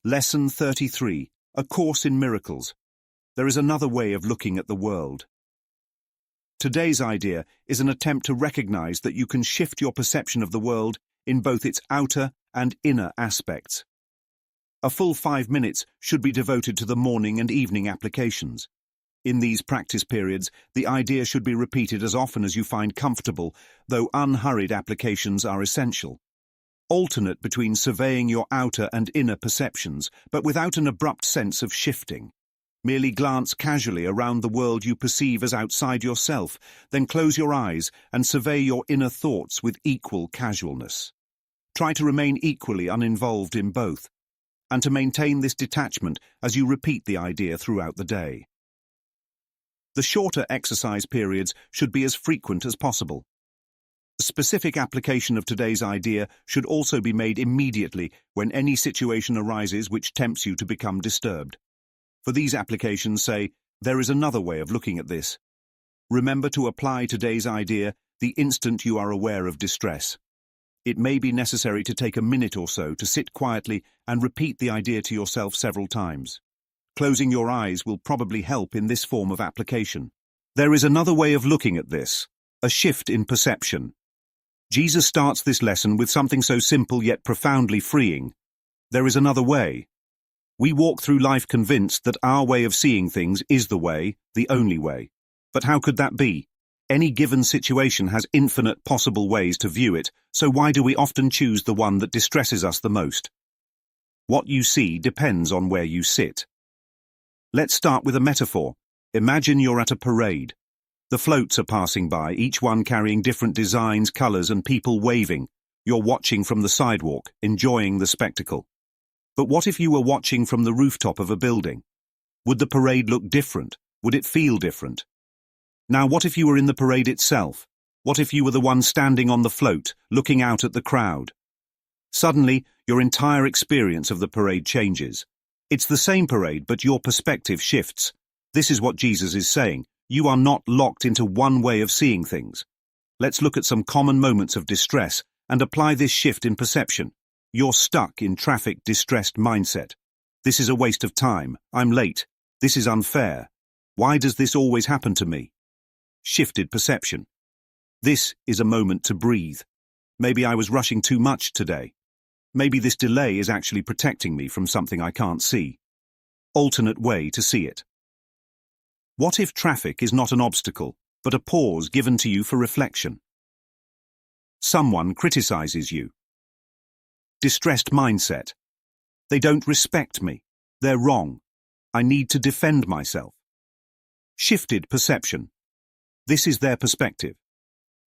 Lesson 33, A Course in Miracles. There is another way of looking at the world. Today's idea is an attempt to recognize that you can shift your perception of the world in both its outer and inner aspects. A full 5 minutes should be devoted to the morning and evening applications. In these practice periods, the idea should be repeated as often as you find comfortable, though unhurried applications are essential. Alternate between surveying your outer and inner perceptions, but without an abrupt sense of shifting. Merely glance casually around the world you perceive as outside yourself, then close your eyes and survey your inner thoughts with equal casualness. Try to remain equally uninvolved in both, and to maintain this detachment as you repeat the idea throughout the day. The shorter exercise periods should be as frequent as possible. A specific application of today's idea should also be made immediately when any situation arises which tempts you to become disturbed. For these applications, say, there is another way of looking at this. Remember to apply today's idea the instant you are aware of distress. It may be necessary to take a minute or so to sit quietly and repeat the idea to yourself several times. Closing your eyes will probably help in this form of application. There is another way of looking at this, a shift in perception. Jesus starts this lesson with something so simple yet profoundly freeing. There is another way. We walk through life convinced that our way of seeing things is the way, the only way. But how could that be? Any given situation has infinite possible ways to view it, so why do we often choose the one that distresses us the most? What you see depends on where you sit. Let's start with a metaphor. Imagine you're at a parade. The floats are passing by, each one carrying different designs, colors, and people waving. You're watching from the sidewalk, enjoying the spectacle. But what if you were watching from the rooftop of a building? Would the parade look different? Would it feel different? Now, what if you were in the parade itself? What if you were the one standing on the float, looking out at the crowd? Suddenly, your entire experience of the parade changes. It's the same parade, but your perspective shifts. This is what Jesus is saying. You are not locked into one way of seeing things. Let's look at some common moments of distress and apply this shift in perception. You're stuck in traffic distressed mindset. This is a waste of time. I'm late. This is unfair. Why does this always happen to me? Shifted perception. This is a moment to breathe. Maybe I was rushing too much today. Maybe this delay is actually protecting me from something I can't see. Alternate way to see it. What if traffic is not an obstacle, but a pause given to you for reflection? Someone criticizes you. Distressed mindset. They don't respect me. They're wrong. I need to defend myself. Shifted perception. This is their perspective.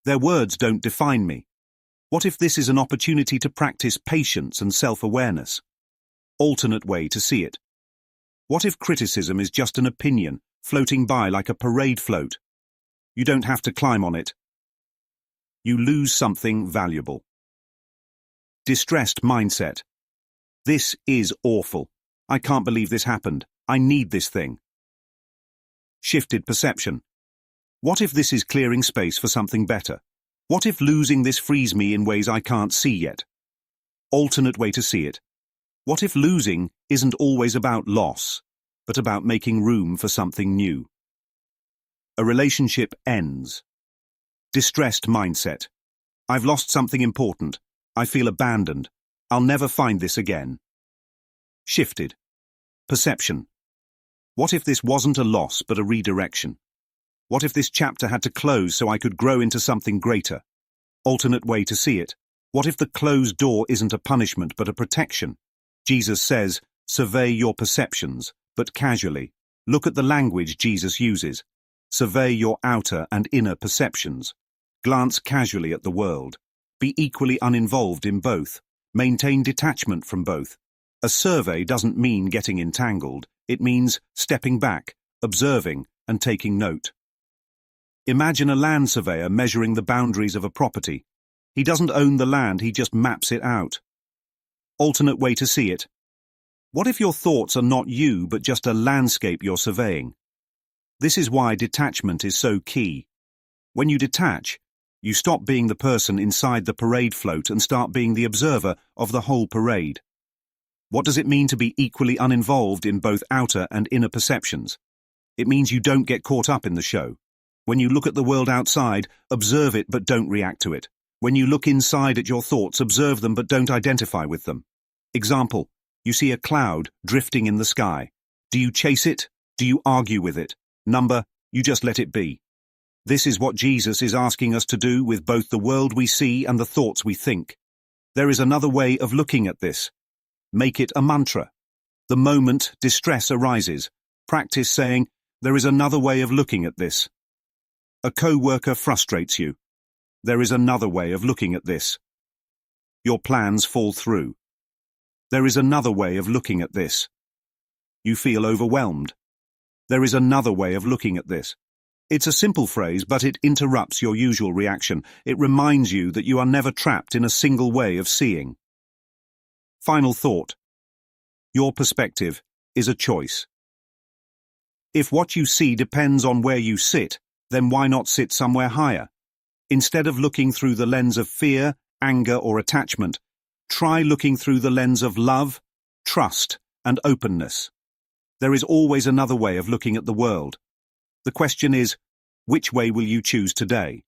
Their words don't define me. What if this is an opportunity to practice patience and self-awareness? Alternate way to see it. What if criticism is just an opinion, floating by like a parade float? You don't have to climb on it. You lose something valuable. Distressed mindset. This is awful. I can't believe this happened. I need this thing. Shifted perception. What if this is clearing space for something better? What if losing this frees me in ways I can't see yet? Alternate way to see it. What if losing isn't always about loss, but about making room for something new? A relationship ends. Distressed mindset. I've lost something important. I feel abandoned. I'll never find this again. Shifted perception. What if this wasn't a loss but a redirection? What if this chapter had to close so I could grow into something greater? Alternate way to see it. What if the closed door isn't a punishment but a protection? Jesus says, survey your perceptions, but casually. Look at the language Jesus uses. Survey your outer and inner perceptions. Glance casually at the world. Be equally uninvolved in both. Maintain detachment from both. A survey doesn't mean getting entangled. It means stepping back, observing, and taking note. Imagine a land surveyor measuring the boundaries of a property. He doesn't own the land, he just maps it out. Alternate way to see it. What if your thoughts are not you, but just a landscape you're surveying? This is why detachment is so key. When you detach, you stop being the person inside the parade float and start being the observer of the whole parade. What does it mean to be equally uninvolved in both outer and inner perceptions? It means you don't get caught up in the show. When you look at the world outside, observe it but don't react to it. When you look inside at your thoughts, observe them but don't identify with them. Example, you see a cloud drifting in the sky. Do you chase it? Do you argue with it? Number, you just let it be. This is what Jesus is asking us to do with both the world we see and the thoughts we think. There is another way of looking at this. Make it a mantra. The moment distress arises, practice saying, there is another way of looking at this. A co-worker frustrates you. There is another way of looking at this. Your plans fall through. There is another way of looking at this. You feel overwhelmed. There is another way of looking at this. It's a simple phrase, but it interrupts your usual reaction. It reminds you that you are never trapped in a single way of seeing. Final thought. Your perspective is a choice. If what you see depends on where you sit, then why not sit somewhere higher? Instead of looking through the lens of fear, anger, or attachment, try looking through the lens of love, trust, and openness. There is always another way of looking at the world. The question is, which way will you choose today?